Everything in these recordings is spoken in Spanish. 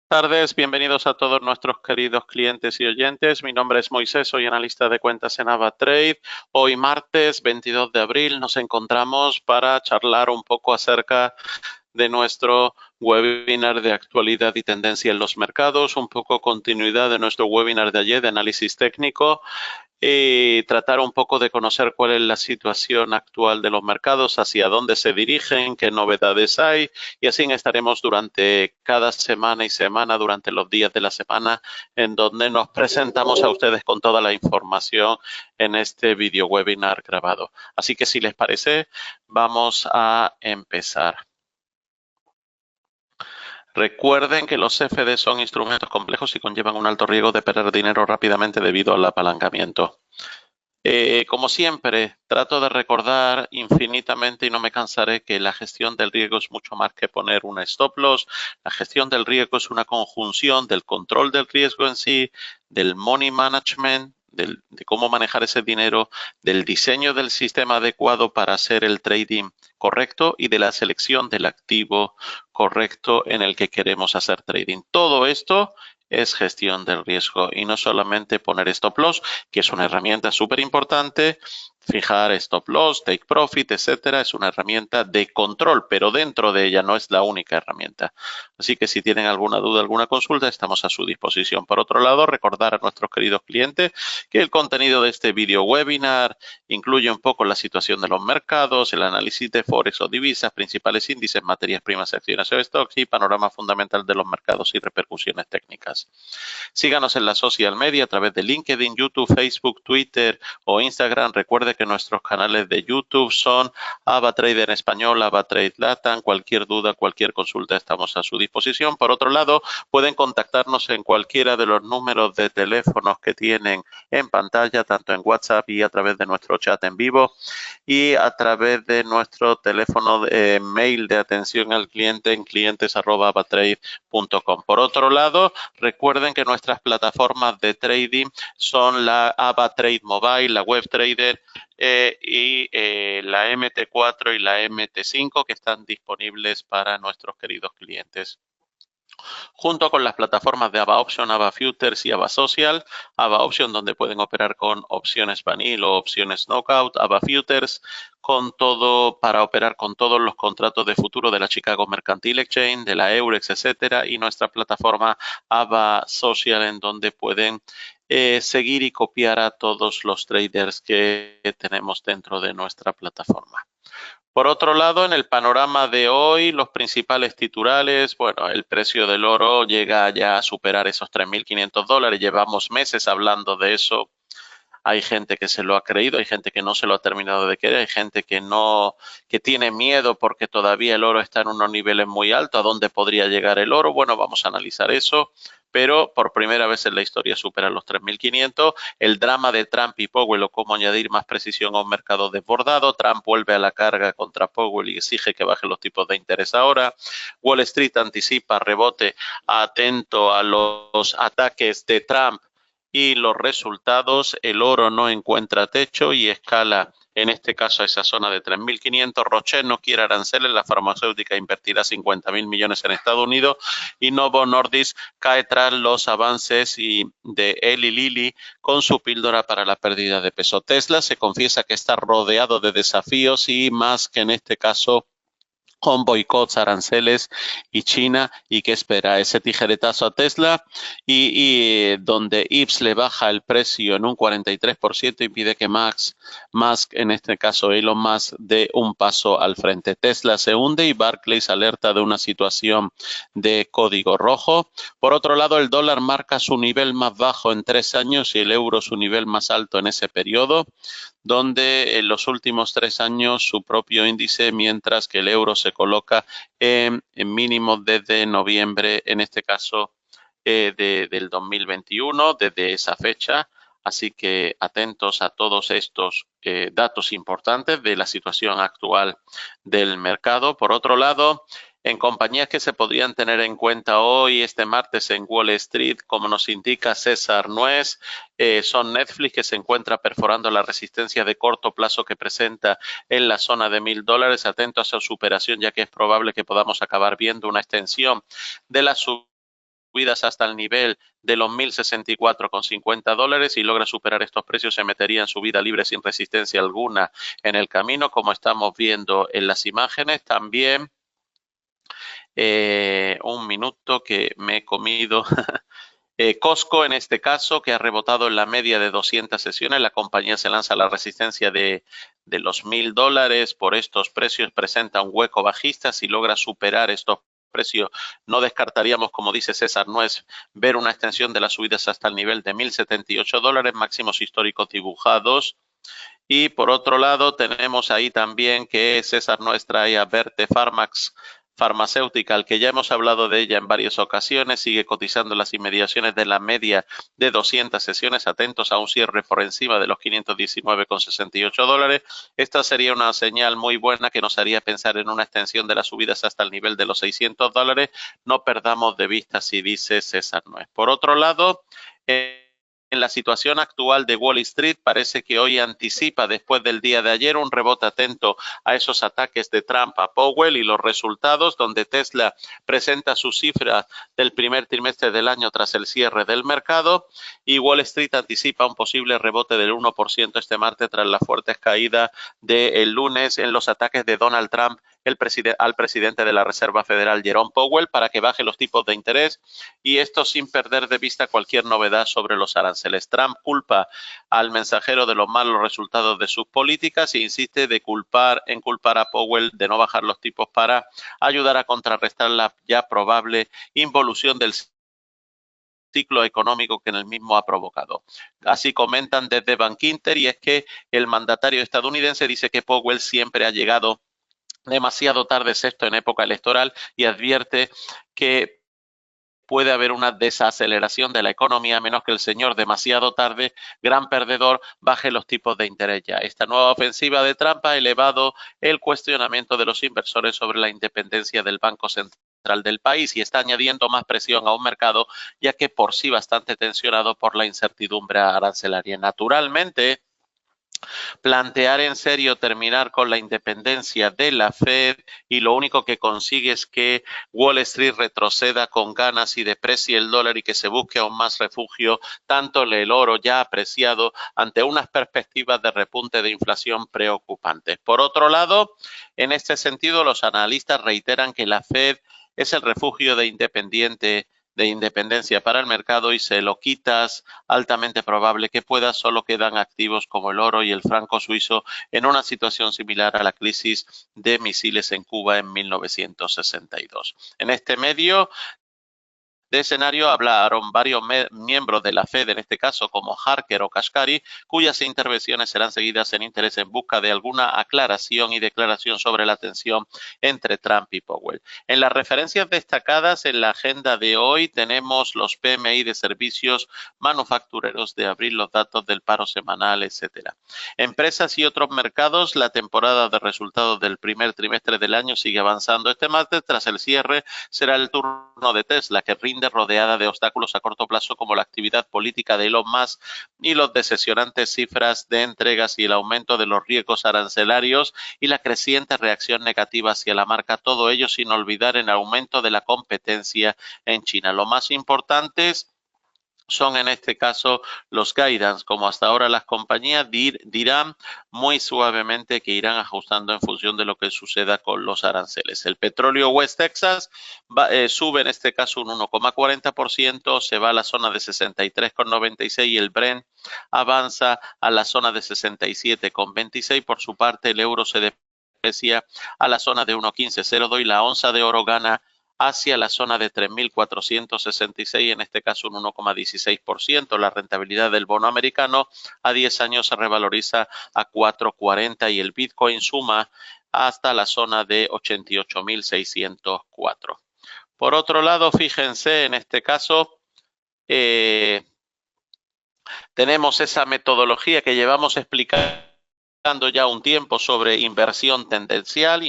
Tardes, bienvenidos a todos nuestros queridos clientes y oyentes. Mi nombre es Moisés, soy analista de cuentas en AvaTrade. Hoy martes 22 de abril nos encontramos para charlar un poco acerca de nuestro webinar de actualidad y tendencia en los mercados, un poco continuidad de nuestro webinar de ayer de análisis técnico y tratar un poco de conocer cuál es la situación actual de los mercados, hacia dónde se dirigen, qué novedades hay, y así estaremos durante cada semana y semana, durante los días de la semana, en donde nos presentamos a ustedes con toda la información en este video webinar grabado. Así que si les parece, vamos a empezar. Recuerden que los CFD son instrumentos complejos y conllevan un alto riesgo de perder dinero rápidamente debido al apalancamiento. Como siempre, trato de recordar infinitamente y no me cansaré que la gestión del riesgo es mucho más que poner una stop loss. La gestión del riesgo es una conjunción del control del riesgo en sí, del money management, de cómo manejar ese dinero, del diseño del sistema adecuado para hacer el trading correcto y de la selección del activo correcto en el que queremos hacer trading. Todo esto es gestión del riesgo y no solamente poner stop loss, que es una herramienta súper importante. Fijar stop loss, take profit, etcétera, es una herramienta de control, pero dentro de ella no es la única herramienta. Así que si tienen alguna duda, alguna consulta, estamos a su disposición. Por otro lado, recordar a nuestros queridos clientes que el contenido de este video webinar incluye un poco la situación de los mercados, el análisis de forex o divisas, principales índices, materias primas, acciones o stocks y panorama fundamental de los mercados y repercusiones técnicas. Síganos en la social media a través de LinkedIn, YouTube, Facebook, Twitter o Instagram. Recuerde que nuestros canales de YouTube son AvaTrade en español, AvaTrade Latam. Cualquier duda, cualquier consulta, estamos a su disposición. Por otro lado, pueden contactarnos en cualquiera de los números de teléfonos que tienen en pantalla, tanto en WhatsApp y a través de nuestro chat en vivo y a través de nuestro teléfono de mail de atención al cliente en clientes@avatrade.com. Por otro lado, recuerden que nuestras plataformas de trading son la AvaTrade Mobile, la WebTrader y la MT4 y la MT5 que están disponibles para nuestros queridos clientes. Junto con las plataformas de Ava Option, Ava Futures y Ava Social, Ava Option donde pueden operar con opciones vanilla o opciones knockout, Ava Futures con todo para operar con todos los contratos de futuro de la Chicago Mercantile Exchange, de la Eurex, etcétera, y nuestra plataforma Ava Social en donde pueden seguir y copiar a todos los traders que tenemos dentro de nuestra plataforma. Por otro lado, en el panorama de hoy, los principales titulares, bueno, el precio del oro llega ya a superar esos $3.500. Llevamos meses hablando de eso. Hay gente que se lo ha creído, hay gente que no se lo ha terminado de creer, hay gente que no, que tiene miedo porque todavía el oro está en unos niveles muy altos. ¿A dónde podría llegar el oro? Bueno, vamos a analizar eso. Pero por primera vez en la historia supera los 3.500. El drama de Trump y Powell o cómo añadir más precisión a un mercado desbordado. Trump vuelve a la carga contra Powell y exige que bajen los tipos de interés ahora. Wall Street anticipa rebote atento a los ataques de Trump y los resultados. El oro no encuentra techo y escala en este caso a esa zona de 3.500. Roche no quiere aranceles, la farmacéutica invertirá 50.000 millones en Estados Unidos y Novo Nordisk cae tras los avances de Eli Lilly con su píldora para la pérdida de peso. Tesla se confiesa que está rodeado de desafíos y más que en este caso con boicots, aranceles y China, y que espera ese tijeretazo a Tesla y donde IPS le baja el precio en un 43% y pide que Musk, en este caso Elon Musk, dé un paso al frente. Tesla se hunde y Barclays alerta de una situación de código rojo. Por otro lado, el dólar marca su nivel más bajo en 3 años y el euro su nivel más alto en ese periodo, donde en los últimos 3 años su propio índice, mientras que el euro se coloca en mínimos desde noviembre, en este caso del 2021, desde esa fecha. Así que atentos a todos estos datos importantes de la situación actual del mercado. Por otro lado, en compañías que se podrían tener en cuenta hoy, este martes en Wall Street, como nos indica César Nuez, son Netflix, que se encuentra perforando la resistencia de corto plazo que presenta en la zona de $1.000. Atentos a su superación, ya que es probable que podamos acabar viendo una extensión de la subida subidas hasta el nivel de los 1.064,50 dólares. Si logra superar estos precios, se metería en subida libre sin resistencia alguna en el camino, como estamos viendo en las imágenes. También, un minuto que me he comido. Costco, en este caso, que ha rebotado en la media de 200 sesiones, la compañía se lanza a la resistencia de los $1.000 por estos precios, presenta un hueco bajista. Si logra superar estos precios, no descartaríamos, como dice César Nuez, ver una extensión de las subidas hasta el nivel de $1.078, máximos históricos dibujados. Y por otro lado, tenemos ahí también que César Nuez trae a Verte Pharmax Pharmaceutical, que ya hemos hablado de ella en varias ocasiones, sigue cotizando en las inmediaciones de la media de 200 sesiones, atentos a un cierre por encima de los 519,68 dólares. Esta sería una señal muy buena que nos haría pensar en una extensión de las subidas hasta el nivel de los 600 dólares. No perdamos de vista si dice César Nuez. Por otro lado, en la situación actual de Wall Street, parece que hoy anticipa, después del día de ayer, un rebote atento a esos ataques de Trump a Powell y los resultados, donde Tesla presenta sus cifras del primer trimestre del año tras el cierre del mercado, y Wall Street anticipa un posible rebote del 1% este martes tras las fuertes caídas del lunes en los ataques de Donald Trump al presidente de la Reserva Federal, Jerome Powell, para que baje los tipos de interés, y esto sin perder de vista cualquier novedad sobre los aranceles. Trump culpa al mensajero de los malos resultados de sus políticas e insiste en culpar a Powell de no bajar los tipos para ayudar a contrarrestar la ya probable involución del ciclo económico que en el mismo ha provocado. Así comentan desde Bankinter, y es que el mandatario estadounidense dice que Powell siempre ha llegado demasiado tarde, sexto en época electoral, y advierte que puede haber una desaceleración de la economía a menos que el señor demasiado tarde, gran perdedor, baje los tipos de interés ya. Esta nueva ofensiva de Trump ha elevado el cuestionamiento de los inversores sobre la independencia del Banco Central del país y está añadiendo más presión a un mercado ya que por sí bastante tensionado por la incertidumbre arancelaria. Naturalmente, plantear en serio terminar con la independencia de la Fed y lo único que consigue es que Wall Street retroceda con ganas y deprecie el dólar y que se busque aún más refugio, tanto el oro ya apreciado ante unas perspectivas de repunte de inflación preocupantes. Por otro lado, en este sentido, los analistas reiteran que la Fed es el refugio de independencia para el mercado y se lo quitas, altamente probable que pueda, solo quedan activos como el oro y el franco suizo en una situación similar a la crisis de misiles en Cuba en 1962. En este medio de escenario hablaron varios miembros de la Fed, en este caso como Harker o Kashkari, cuyas intervenciones serán seguidas en interés en busca de alguna aclaración y declaración sobre la tensión entre Trump y Powell. En las referencias destacadas en la agenda de hoy tenemos los PMI de servicios manufactureros de abril, los datos del paro semanal, etcétera. Empresas y otros mercados, la temporada de resultados del primer trimestre del año sigue avanzando. Este martes, tras el cierre, será el turno de Tesla, que rinde rodeada de obstáculos a corto plazo como la actividad política de Elon Musk y los decepcionantes cifras de entregas y el aumento de los riesgos arancelarios y la creciente reacción negativa hacia la marca, todo ello sin olvidar el aumento de la competencia en China. Lo más importante son en este caso los guidance, como hasta ahora las compañías dirán muy suavemente que irán ajustando en función de lo que suceda con los aranceles. El petróleo West Texas sube en este caso un 1,40%, se va a la zona de 63,96 y el Brent avanza a la zona de 67,26. Por su parte, el euro se deprecia a la zona de 1,1502 y la onza de oro gana hacia la zona de 3.466, en este caso un 1,16%. La rentabilidad del bono americano a 10 años se revaloriza a 4,40 y el Bitcoin suma hasta la zona de 88.604. Por otro lado, fíjense, en este caso tenemos esa metodología que llevamos explicando ya un tiempo sobre inversión tendencial,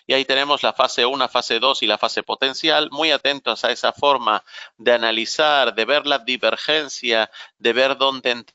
y ahí tenemos la fase 1, fase 2 y la fase potencial. Muy atentos a esa forma de analizar, de ver la divergencia, de ver dónde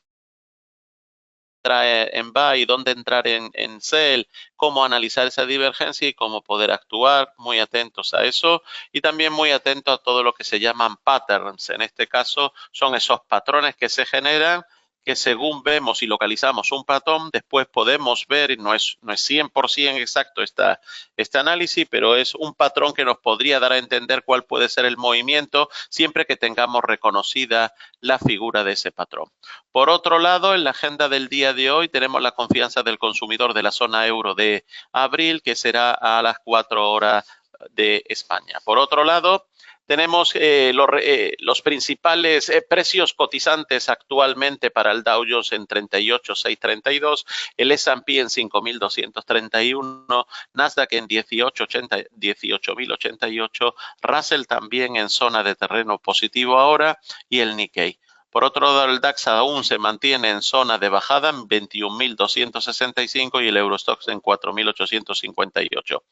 entrar en buy, dónde entrar en sell, cómo analizar esa divergencia y cómo poder actuar. Muy atentos a eso y también muy atentos a todo lo que se llaman patterns. En este caso son esos patrones que se generan que según vemos y localizamos un patrón, después podemos ver, y no es 100% exacto este análisis, pero es un patrón que nos podría dar a entender cuál puede ser el movimiento siempre que tengamos reconocida la figura de ese patrón. Por otro lado, en la agenda del día de hoy tenemos la confianza del consumidor de la zona euro de abril, que será a las 4 horas de España. Por otro lado, tenemos los principales precios cotizantes actualmente para el Dow Jones en 38.632, el S&P en 5.231, Nasdaq en 18.088, Russell también en zona de terreno positivo ahora y el Nikkei. Por otro lado, el DAX aún se mantiene en zona de bajada en 21.265 y el Eurostoxx en 4.858.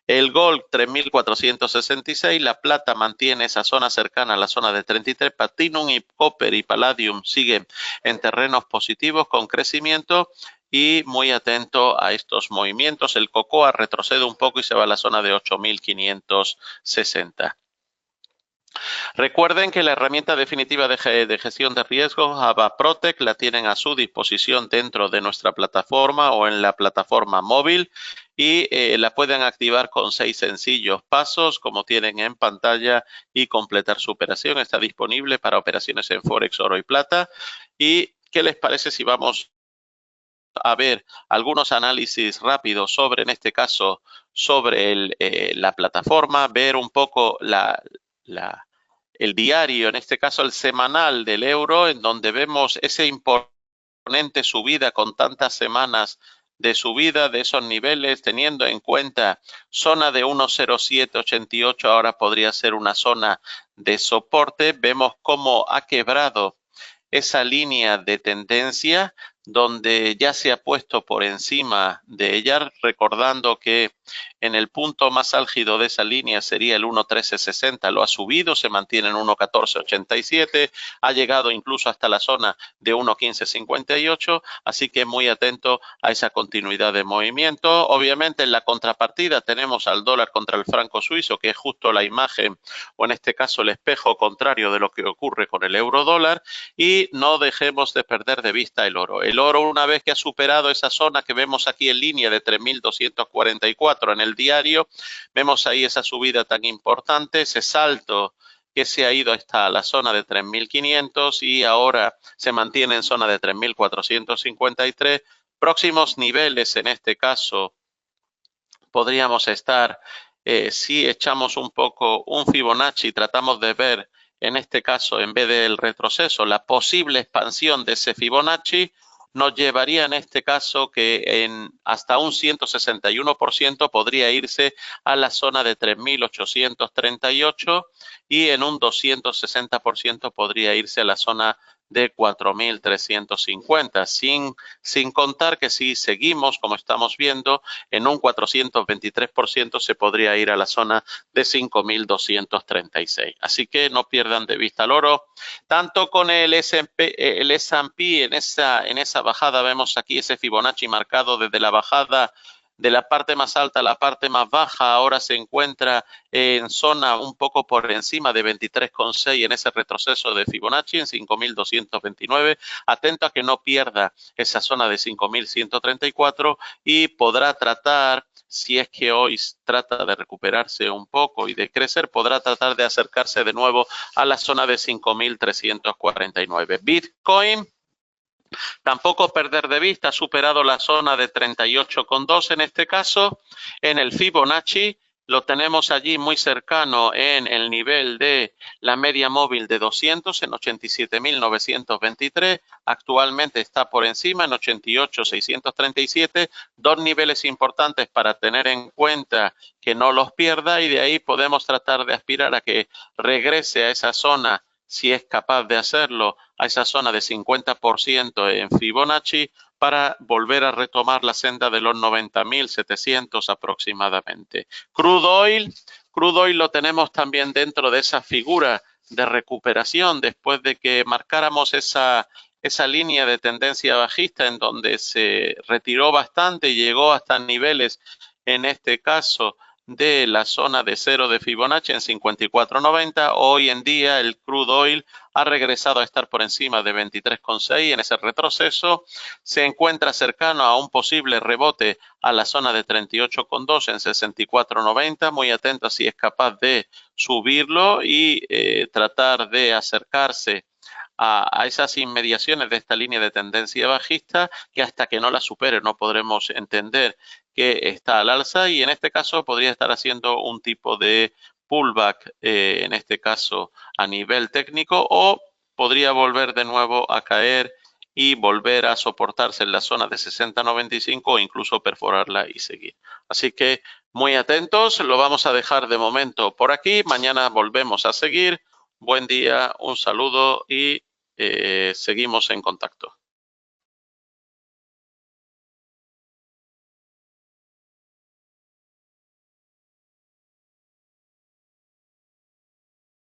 El Gold 3.466, la plata mantiene esa zona cercana a la zona de 33, Platinum y Copper y Palladium siguen en terrenos positivos con crecimiento y muy atento a estos movimientos. El Cocoa retrocede un poco y se va a la zona de 8.560. Recuerden que la herramienta definitiva de gestión de riesgos, AVA Protect, la tienen a su disposición dentro de nuestra plataforma o en la plataforma móvil y la pueden activar con 6 sencillos pasos como tienen en pantalla y completar su operación. Está disponible para operaciones en Forex, oro y plata. ¿Y qué les parece si vamos a ver algunos análisis rápidos sobre, en este caso, sobre la plataforma, ver un poco el diario, en este caso el semanal del euro, en donde vemos esa imponente subida con tantas semanas de subida de esos niveles, teniendo en cuenta zona de 1.0788, ahora podría ser una zona de soporte. Vemos cómo ha quebrado esa línea de tendencia donde ya se ha puesto por encima de ella, recordando que en el punto más álgido de esa línea sería el 1.1360, lo ha subido, se mantiene en 1.1487, ha llegado incluso hasta la zona de 1.1558, así que muy atento a esa continuidad de movimiento. Obviamente en la contrapartida tenemos al dólar contra el franco suizo, que es justo la imagen, o en este caso el espejo contrario de lo que ocurre con el euro dólar, y no dejemos de perder de vista el oro. El oro, una vez que ha superado esa zona que vemos aquí en línea de 3.244 en el diario, vemos ahí esa subida tan importante, ese salto que se ha ido hasta la zona de 3.500 y ahora se mantiene en zona de 3.453. Próximos niveles, en este caso, podríamos estar, si echamos un poco un Fibonacci, tratamos de ver, en este caso, en vez del retroceso, la posible expansión de ese Fibonacci, nos llevaría en este caso que en hasta un 161% podría irse a la zona de 3.838 y en un 260% podría irse a la zona de 4.350, sin contar que si seguimos, como estamos viendo, en un 423% se podría ir a la zona de 5.236. Así que no pierdan de vista el oro. Tanto con el S&P en esa bajada, vemos aquí ese Fibonacci marcado desde la bajada de la parte más alta a la parte más baja, ahora se encuentra en zona un poco por encima de 23,6 en ese retroceso de Fibonacci en 5.229. Atento a que no pierda esa zona de 5.134 y podrá tratar, si es que hoy trata de recuperarse un poco y de crecer, podrá tratar de acercarse de nuevo a la zona de 5.349. Bitcoin, tampoco perder de vista, ha superado la zona de 38,2 en este caso. En el Fibonacci lo tenemos allí muy cercano en el nivel de la media móvil de 200 en 87.923. Actualmente está por encima en 88.637. Dos niveles importantes para tener en cuenta que no los pierda y de ahí podemos tratar de aspirar a que regrese a esa zona, si es capaz de hacerlo, a esa zona de 50% en Fibonacci para volver a retomar la senda de los 90.700 aproximadamente. Crude oil lo tenemos también dentro de esa figura de recuperación después de que marcáramos esa esa línea de tendencia bajista en donde se retiró bastante y llegó hasta niveles, en este caso, de la zona de 0 de Fibonacci en 54.90. Hoy en día el crude oil ha regresado a estar por encima de 23.6. En ese retroceso se encuentra cercano a un posible rebote a la zona de 38.2 en 64.90. Muy atento si es capaz de subirlo y tratar de acercarse a esas inmediaciones de esta línea de tendencia bajista, que hasta que no la supere no podremos entender que está al alza, y en este caso podría estar haciendo un tipo de pullback, en este caso a nivel técnico, o podría volver de nuevo a caer y volver a soportarse en la zona de 60.95 o incluso perforarla y seguir. Así que muy atentos, lo vamos a dejar de momento por aquí. Mañana volvemos a seguir. Buen día, un saludo y seguimos en contacto.